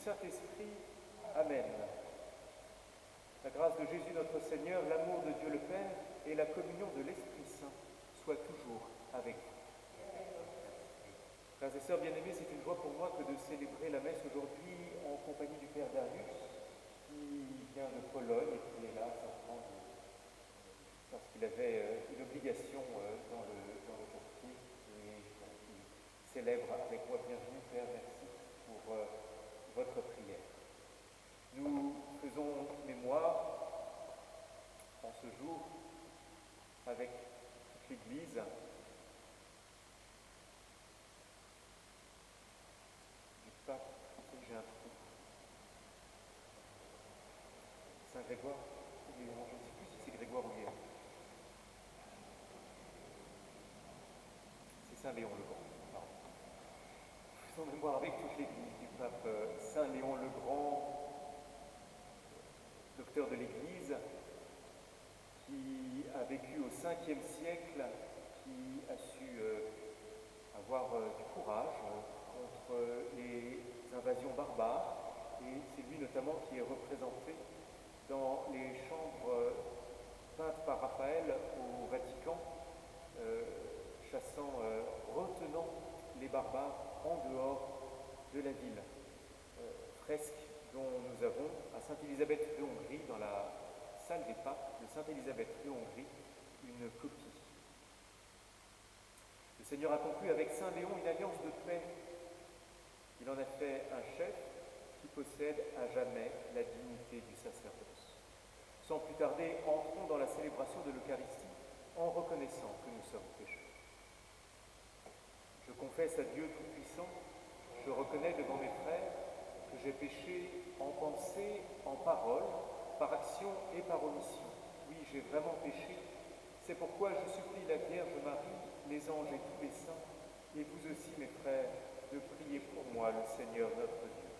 Saint-Esprit. Amen. La grâce de Jésus notre Seigneur, l'amour de Dieu le Père et la communion de l'Esprit Saint soient toujours avec vous. Frères et sœurs bien-aimés, c'est une joie pour moi que de célébrer la messe aujourd'hui en compagnie du Père Darius, qui vient de Pologne et qui est là simplement parce qu'il avait une obligation dans le quartier et donc il célèbre avec moi. Bienvenue Père, merci pour votre prière. Nous faisons mémoire en ce jour avec toute l'Église du pape, j'ai un trou. Saint Grégoire, je ne sais plus si c'est Grégoire ou Léon. C'est Saint Léon le Grand. Faisons mémoire avec toute l'Église du pape Saint Léon le Grand, docteur de l'Église, qui a vécu au 5e siècle, qui a su avoir du courage contre les invasions barbares, et c'est lui notamment qui est représenté dans les chambres peintes par Raphaël au Vatican, retenant les barbares en dehors de la ville. Fresque dont nous avons à Sainte-Élisabeth de Hongrie, dans la salle des papes de Sainte-Élisabeth de Hongrie, une copie. Le Seigneur a conclu avec Saint Léon une alliance de paix. Il en a fait un chef qui possède à jamais la dignité du sacerdoce. Sans plus tarder, entrons dans la célébration de l'Eucharistie en reconnaissant que nous sommes pécheurs. Je confesse à Dieu Tout-Puissant, je reconnais devant mes frères que j'ai péché en pensée, en parole, par action et par omission. Oui, j'ai vraiment péché. C'est pourquoi je supplie la Vierge Marie, les anges et tous les saints, et vous aussi, mes frères, de prier pour moi, le Seigneur notre Dieu.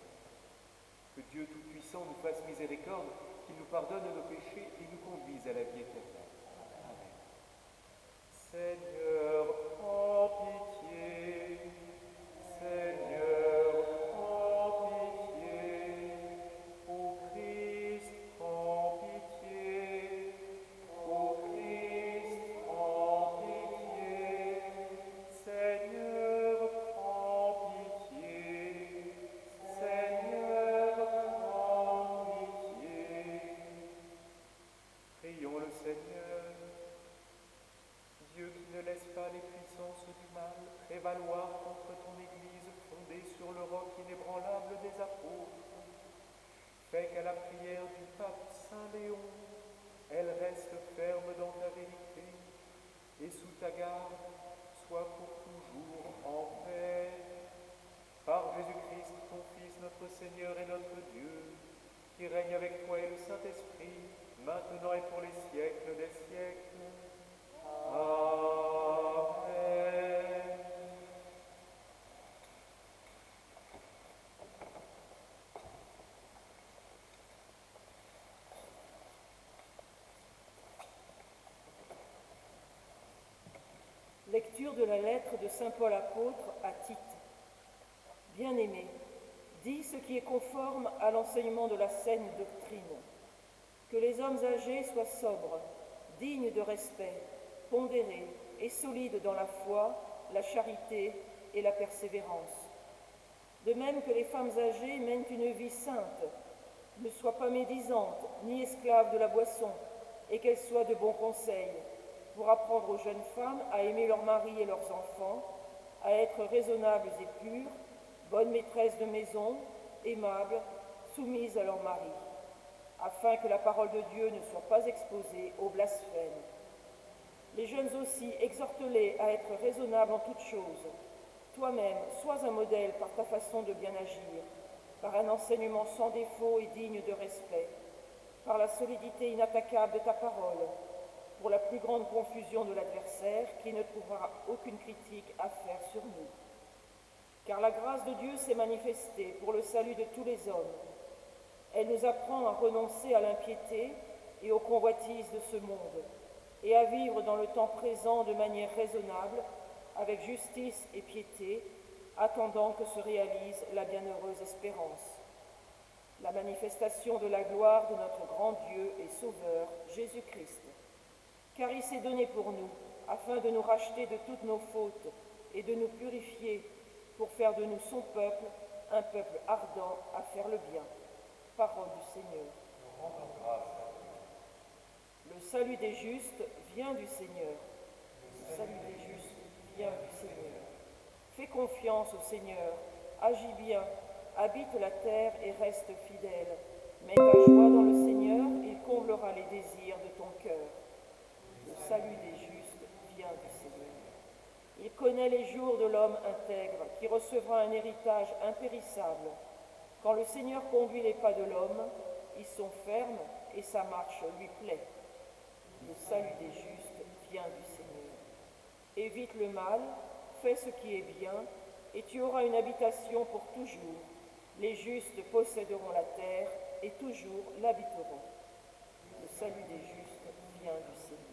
Que Dieu Tout-Puissant nous fasse miséricorde, qu'il nous pardonne nos péchés et nous conduise à la vie éternelle. Amen. Seigneur, prends pitié. Seigneur, prends pitié. Ô Christ, prends pitié. Ô Christ, prends pitié. Seigneur, prends pitié. Seigneur, prends pitié. Prions le Seigneur. Dieu qui ne laisse pas les puissances du mal prévaloir contre ton Église fondée sur le roc inébranlable des apôtres, fais qu'à la prière du pape Saint Léon, elle reste ferme dans ta vérité et sous ta garde soit pour toujours en paix. Par Jésus-Christ, ton Fils, notre Seigneur et notre Dieu, qui règne avec toi et le Saint-Esprit, maintenant et pour les siècles des siècles. Amen. Lecture de la lettre de saint Paul apôtre à Tite. Bien-aimé, dis ce qui est conforme à l'enseignement de la saine doctrine. Que les hommes âgés soient sobres, dignes de respect, pondérés et solides dans la foi, la charité et la persévérance. De même que les femmes âgées mènent une vie sainte, ne soient pas médisantes ni esclaves de la boisson, et qu'elles soient de bons conseils, pour apprendre aux jeunes femmes à aimer leurs maris et leurs enfants, à être raisonnables et pures, bonnes maîtresses de maison, aimables, soumises à leur mari, afin que la parole de Dieu ne soit pas exposée au blasphème. Les jeunes aussi, exhorte-les à être raisonnables en toutes choses. Toi-même, sois un modèle par ta façon de bien agir, par un enseignement sans défaut et digne de respect, par la solidité inattaquable de ta parole, pour la plus grande confusion de l'adversaire qui ne trouvera aucune critique à faire sur nous. Car la grâce de Dieu s'est manifestée pour le salut de tous les hommes. Elle nous apprend à renoncer à l'impiété et aux convoitises de ce monde, et à vivre dans le temps présent de manière raisonnable, avec justice et piété, attendant que se réalise la bienheureuse espérance. la manifestation de la gloire de notre grand Dieu et Sauveur, Jésus-Christ. Car il s'est donné pour nous, afin de nous racheter de toutes nos fautes et de nous purifier pour faire de nous son peuple, un peuple ardent à faire le bien. Parole du Seigneur. Nous rendons grâce à Dieu. Le salut des justes vient du Seigneur. Le salut des justes vient du Seigneur. Fais confiance au Seigneur, agis bien, habite la terre et reste fidèle. Mets ta joie dans le Seigneur, il comblera les désirs de ton cœur. Le salut des justes vient du Seigneur. Il connaît les jours de l'homme intègre, qui recevra un héritage impérissable. Quand le Seigneur conduit les pas de l'homme, ils sont fermes et sa marche lui plaît. Le salut des justes vient du Seigneur. Évite le mal, fais ce qui est bien, et tu auras une habitation pour toujours. Les justes posséderont la terre et toujours l'habiteront. Le salut des justes vient du Seigneur.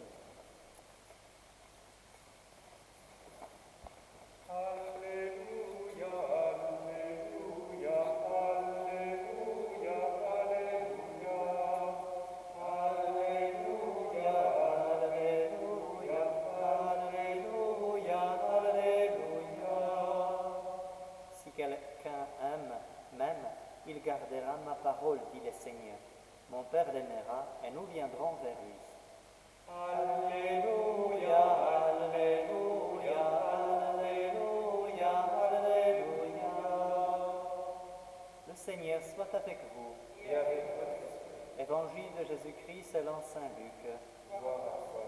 Alléluia, Alléluia, Alléluia, Alléluia, Alléluia, Alléluia, Alléluia. Si quelqu'un aime, m'aime, il gardera ma parole, dit le Seigneur. Mon Père l'aimera et nous viendrons vers lui. Alléluia, Alléluia, Alléluia, Alléluia. Le Seigneur soit avec vous. Et avec votre esprit, Évangile de Jésus-Christ selon saint Luc. gloire à toi.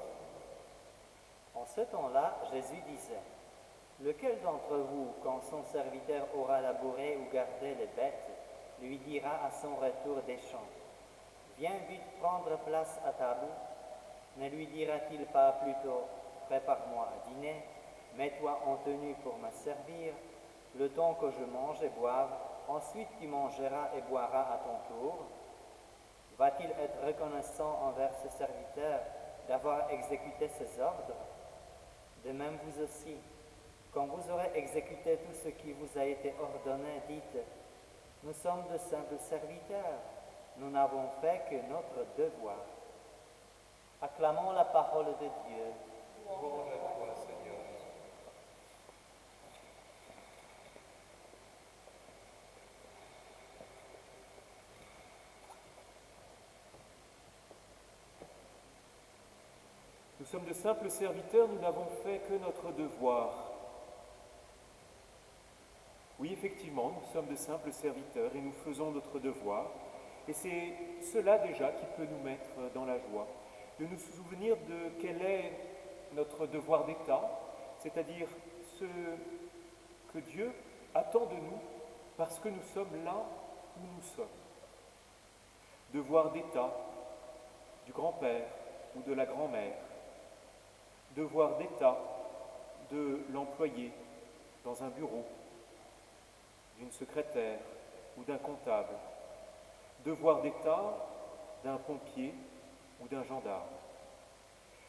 En ce temps-là, Jésus disait, « Lequel d'entre vous, quand son serviteur aura labouré ou gardé les bêtes, lui dira à son retour des champs, « Viens vite prendre place à table » Ne lui dira-t-il pas plutôt, « Prépare-moi à dîner, mets-toi en tenue pour me servir, le temps que je mange et boive, ensuite tu mangeras et boiras à ton tour » Va-t-il être reconnaissant envers ce serviteur d'avoir exécuté ses ordres? De même vous aussi, quand vous aurez exécuté tout ce qui vous a été ordonné, dites, « Nous sommes de simples serviteurs, nous n'avons fait que notre devoir. » Acclamons la parole de Dieu. Louange à toi, Seigneur Jésus. Nous sommes de simples serviteurs, nous n'avons fait que notre devoir. Oui, effectivement, nous sommes de simples serviteurs et nous faisons notre devoir. Et c'est cela déjà qui peut nous mettre dans la joie, de nous souvenir de quel est notre devoir d'État, c'est-à-dire ce que Dieu attend de nous parce que nous sommes là où nous sommes. Devoir d'État du grand-père ou de la grand-mère, devoir d'État de l'employé dans un bureau, d'une secrétaire ou d'un comptable, devoir d'État d'un pompier ou d'un gendarme.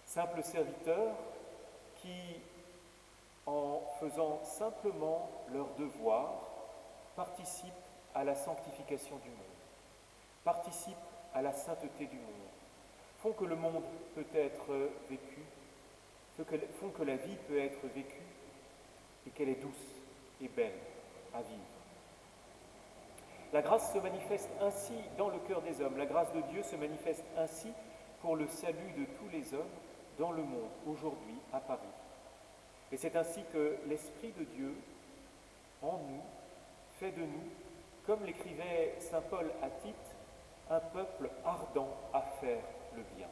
Simples serviteurs qui, en faisant simplement leur devoir, participent à la sanctification du monde, participent à la sainteté du monde, font que le monde peut être vécu, font que la vie peut être vécue et qu'elle est douce et belle à vivre. La grâce se manifeste ainsi dans le cœur des hommes. La grâce de Dieu se manifeste ainsi pour le salut de tous les hommes dans le monde, aujourd'hui, à Paris. Et c'est ainsi que l'Esprit de Dieu, en nous, fait de nous, comme l'écrivait saint Paul à Tite, un peuple ardent à faire le bien.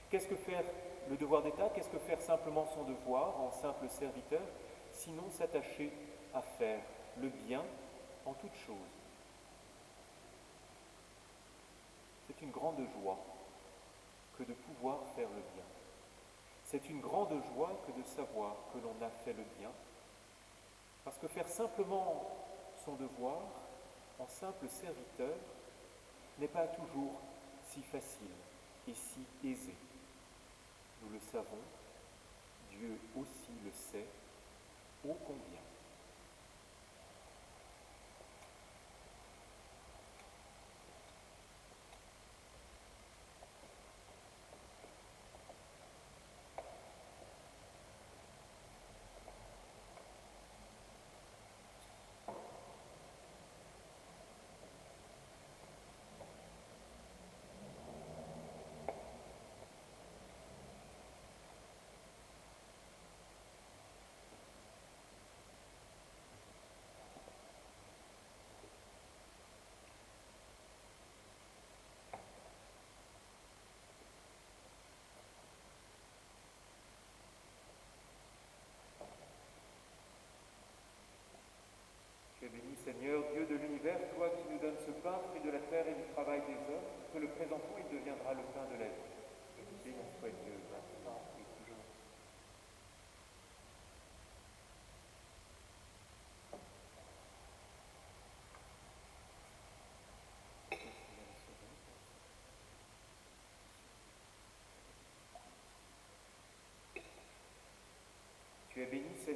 Qu'est-ce que faire le devoir d'État? Qu'est-ce que faire simplement son devoir en simple serviteur? Sinon s'attacher à faire le bien en toutes choses. C'est une grande joie que de pouvoir faire le bien. C'est une grande joie que de savoir que l'on a fait le bien, parce que faire simplement son devoir en simple serviteur n'est pas toujours si facile et si aisé. Nous le savons, Dieu aussi le sait, ô combien.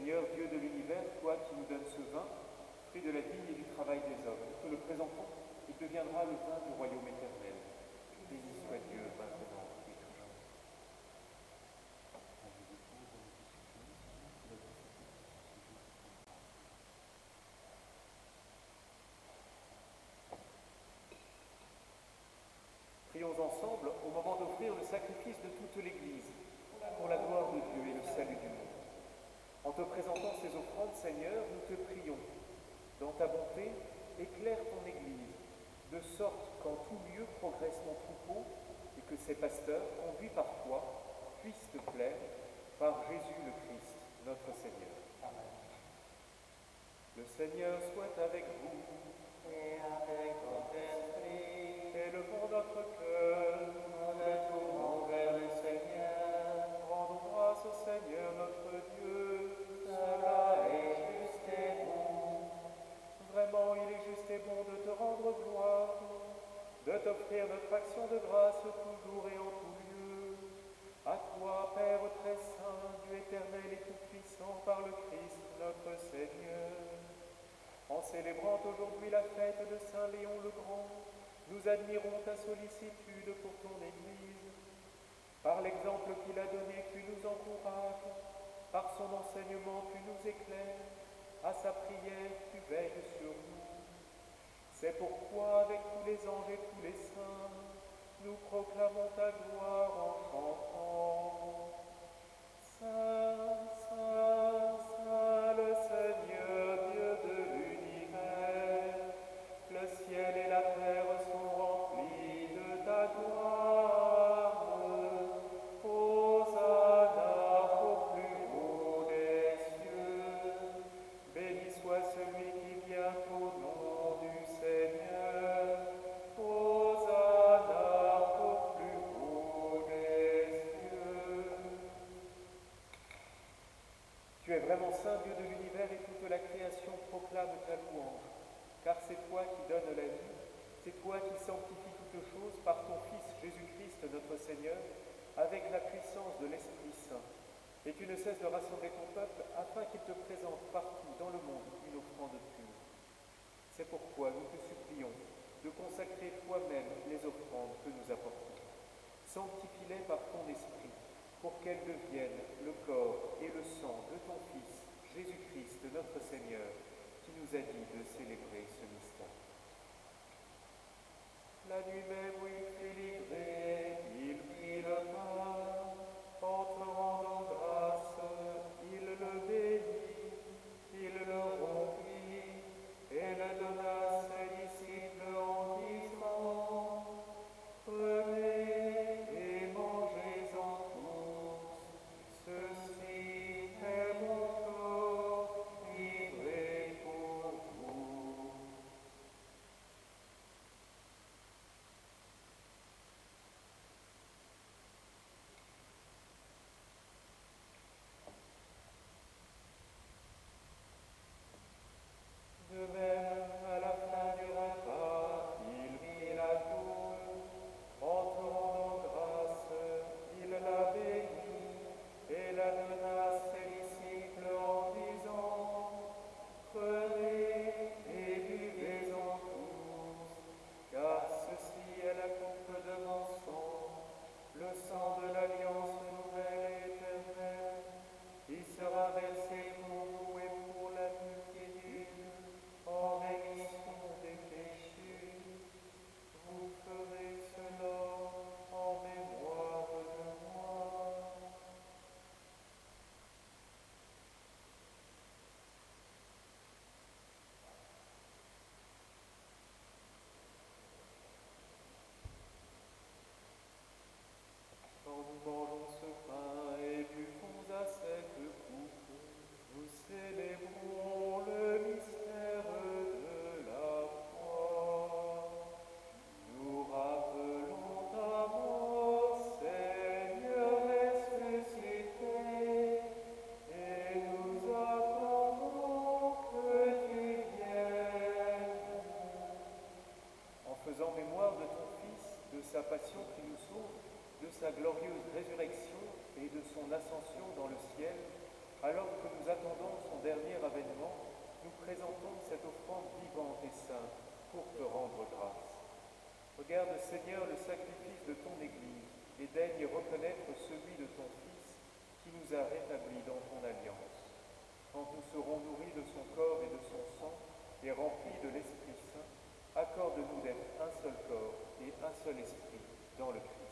Seigneur, Dieu de l'univers, toi qui nous donnes ce vin, fruit de la vigne et du travail des hommes, nous te le présentons, il deviendra le vin du royaume éternel. Béni soit Dieu maintenant et toujours. Prions ensemble au moment d'offrir le sacrifice de toute l'Église, pour la gloire de Dieu et le salut du monde. En te présentant ces offrandes, Seigneur, nous te prions. Dans ta bonté, éclaire ton Église, de sorte qu'en tout lieu progresse ton troupeau et que ses pasteurs, conduits par toi, puissent te plaire par Jésus le Christ, notre Seigneur. Amen. Le Seigneur soit avec vous. Et avec votre esprit. Élevons notre cœur. Nous le tournons vers le Seigneur. Rendons grâce au Seigneur notre Dieu. Cela est juste et bon. Vraiment, il est juste et bon de te rendre gloire, de t'offrir notre action de grâce toujours et en tout lieu. À toi, Père très saint, Dieu éternel et tout-puissant, par le Christ notre Seigneur. En célébrant aujourd'hui la fête de Saint Léon le Grand, nous admirons ta sollicitude pour ton Église. Par l'exemple qu'il a donné, tu nous encourages. Par son enseignement, tu nous éclaires. À sa prière, tu veilles sur nous. C'est pourquoi, avec tous les anges et tous les saints, nous proclamons ta gloire en chantant. Saint, Saint, Saint, le Seigneur, Dieu de l'univers, le ciel et la terre sont remplis de ta gloire. Hosanna au plus haut des cieux. Béni soit celui qui vient au nom du Seigneur. Hosanna au plus haut des cieux. Tu es vraiment saint, Dieu de l'univers, et toute la création proclame ta louange. Car c'est toi qui donnes la vie, c'est toi qui sanctifies toutes choses par ton Fils Jésus-Christ notre Seigneur, avec la puissance de l'Esprit Saint. Et tu ne cesses de rassembler ton peuple afin qu'il te présente partout dans le monde une offrande pure. C'est pourquoi nous te supplions de consacrer toi-même les offrandes que nous apportons. Sanctifie-les par ton Esprit, pour qu'elles deviennent le corps et le sang de ton Fils, Jésus-Christ, notre Seigneur, qui nous a dit de célébrer ce mystère. La nuit même où il fut livré, il prit le pain, en te rendant grâce, il le bénit, il le rompit, et le donna à ses disciples en disant, prenez et mangez-en tous, ceci est mon corps livré pour vous. De même, à la fin du repas, il prit la coupe, en te rendant grâce, il la bénit et la donna à ses disciples en disant, prenez et buvez-en tous, car ceci est la coupe de mon sang, le sang de l'alliance nouvelle et éternelle, qui sera versé pour vous et pour la multitude en rémission des péchés. Vous ferez cela en mémoire de moi. Quand nous mangeons ce pain et buvons à cette coupe, nous célébrons le mystère de la foi. Nous rappelons ta mort, Seigneur ressuscité, et nous attendons que tu viennes. En faisant mémoire de ton Fils, de sa passion qui nous sauve, de sa glorieuse résurrection et de son ascension dans le ciel, Alors que nous attendons son dernier avènement, nous présentons cette offrande vivante et sainte pour te rendre grâce. Regarde, Seigneur, le sacrifice de ton Église et daigne y reconnaître celui de ton Fils qui nous a rétablis dans ton alliance. Quand nous serons nourris de son corps et de son sang et remplis de l'Esprit Saint, accorde-nous d'être un seul corps et un seul esprit dans le Christ.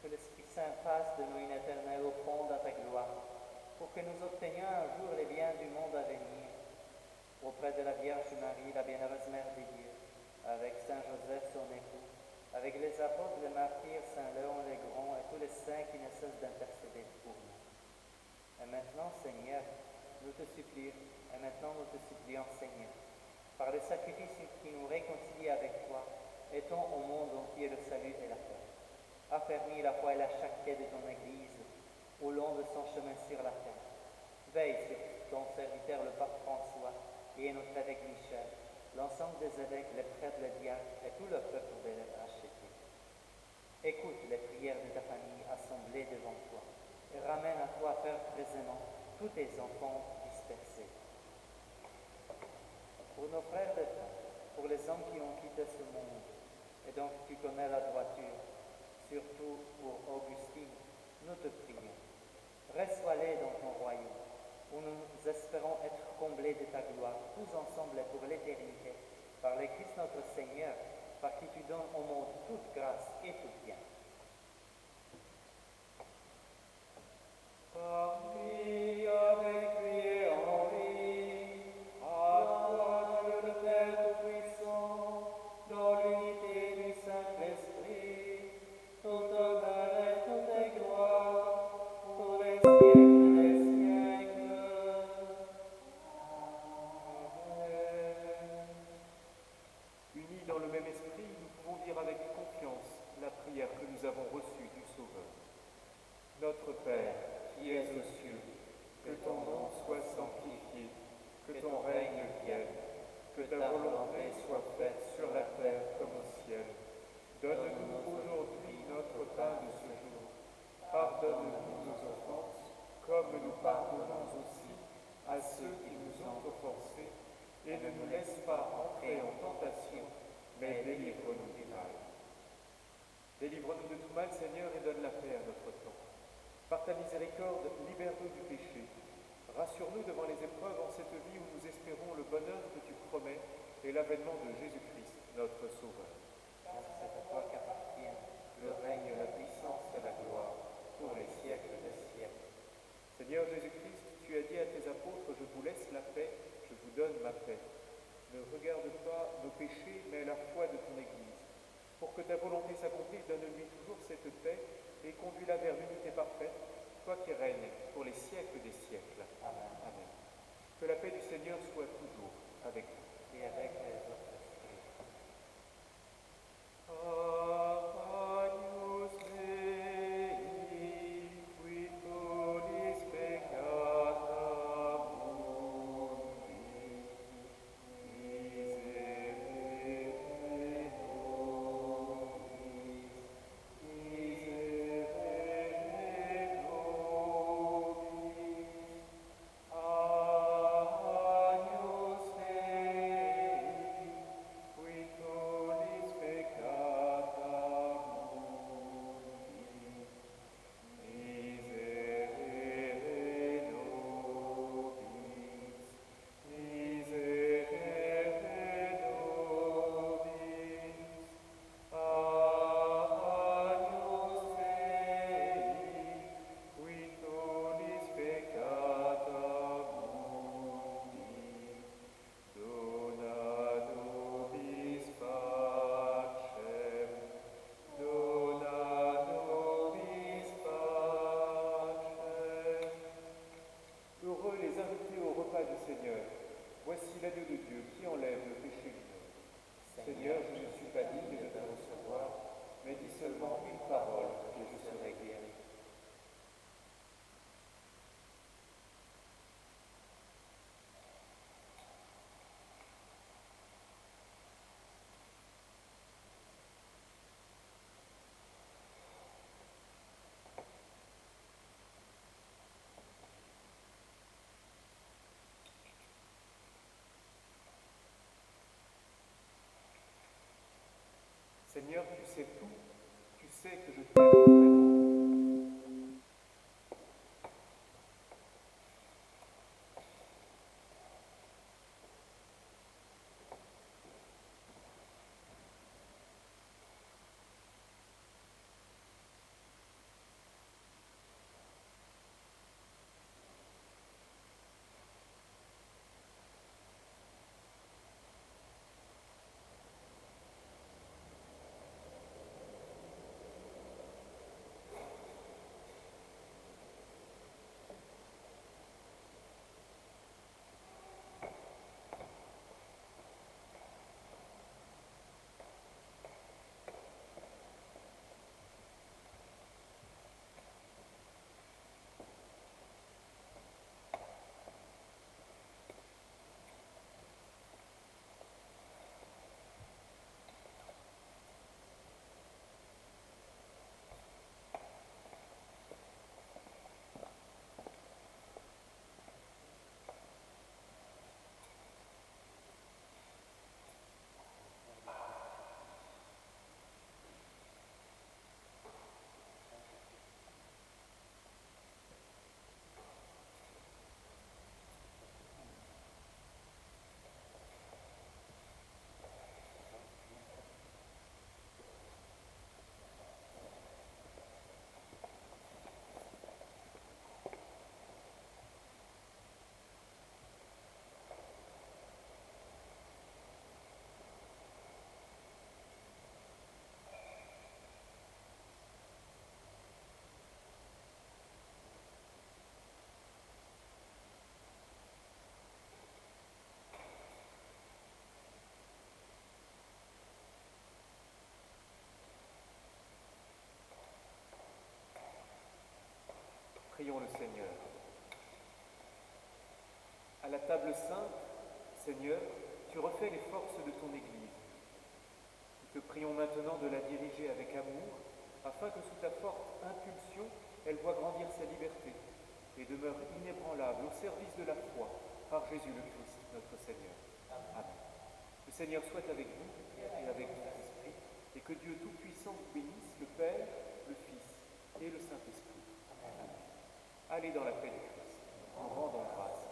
Que l'Esprit Saint fasse de nous une éternelle offrande à ta gloire, pour que nous obtenions un jour les biens du monde à venir, auprès de la Vierge Marie, la bienheureuse Mère de Dieu, avec Saint Joseph, son époux, avec les apôtres, les martyrs, Saint Léon le Grand et tous les saints qui ne cessent d'intercéder pour nous. Et maintenant, Seigneur, nous te supplions, Seigneur, par le sacrifice qui nous réconcilie avec toi, étends au monde entier le salut et la paix. Affermis la foi et la charité de ton Église au long de son chemin sur la terre. Veille sur ton serviteur le pape François et notre évêque Michel, l'ensemble des évêques, les prêtres, les diacres et tout le peuple de les racheter. Écoute les prières de ta famille assemblée devant toi et ramène à toi, Père, présentement tous tes enfants dispersés. Pour nos frères de foi, pour les hommes qui ont quitté ce monde et dont tu connais la droiture, surtout pour Augustine, nous te prions. Reçois-les dans ton royaume, où nous espérons être comblés de ta gloire, tous ensemble et pour l'éternité, par le Christ notre Seigneur, par qui tu donnes au monde toute grâce et tout bien. Par lui, avec lui et en lui, à toi Dieu le Père Tout-Puissant, dans l'unité du Saint-Esprit, tout honneur et toute gloire, pour les siècles des siècles. Amen. Unis dans le même esprit, nous pouvons dire avec confiance la prière que nous avons reçue du Sauveur. Notre Père, qui es aux cieux, que ton nom soit sanctifié, que ton règne vienne, que ta volonté soit faite sur la terre comme au ciel. Donne-nous aujourd'hui notre pain de ce jour. Pardonne-nous nos offenses, comme nous pardonnons aussi à ceux qui nous ont offensés, et ne nous laisse pas entrer en tentation, mais délivre-nous du mal. Délivre-nous de tout mal, Seigneur, et donne la paix à notre temps. Par ta miséricorde, libère-nous du péché. Rassure-nous devant les épreuves en cette vie où nous espérons le bonheur que tu promets et l'avènement de Jésus-Christ, notre Sauveur. Car c'est à toi qu'appartiennent le règne, la puissance et la gloire pour les siècles des siècles. Seigneur Jésus-Christ, tu as dit à tes apôtres, je vous laisse la paix, je vous donne ma paix. Ne regarde pas nos péchés, mais la foi de ton Église. Pour que ta volonté s'accomplisse, donne-lui toujours cette paix et conduis-la vers l'unité parfaite, toi qui règnes pour les siècles des siècles. Amen. Amen. Que la paix du Seigneur soit toujours avec vous. Et avec les autres esprits. Agnus Dei, qui tollis peccata mundi, miserere nobis, miserere nobis. Agnus Dei, tout, tu sais que je t'aime vraiment. Prions le Seigneur. À la table sainte, Seigneur, tu refais les forces de ton Église. Nous te prions maintenant de la diriger avec amour, afin que sous ta forte impulsion, elle voie grandir sa liberté et demeure inébranlable au service de la foi, par Jésus le Christ, notre Seigneur. Amen. Le Seigneur soit avec vous et avec ton esprit, et que Dieu Tout-Puissant vous bénisse, le Père, le Fils et le Saint-Esprit. Amen. Allez dans la paix du Christ, en rendant grâce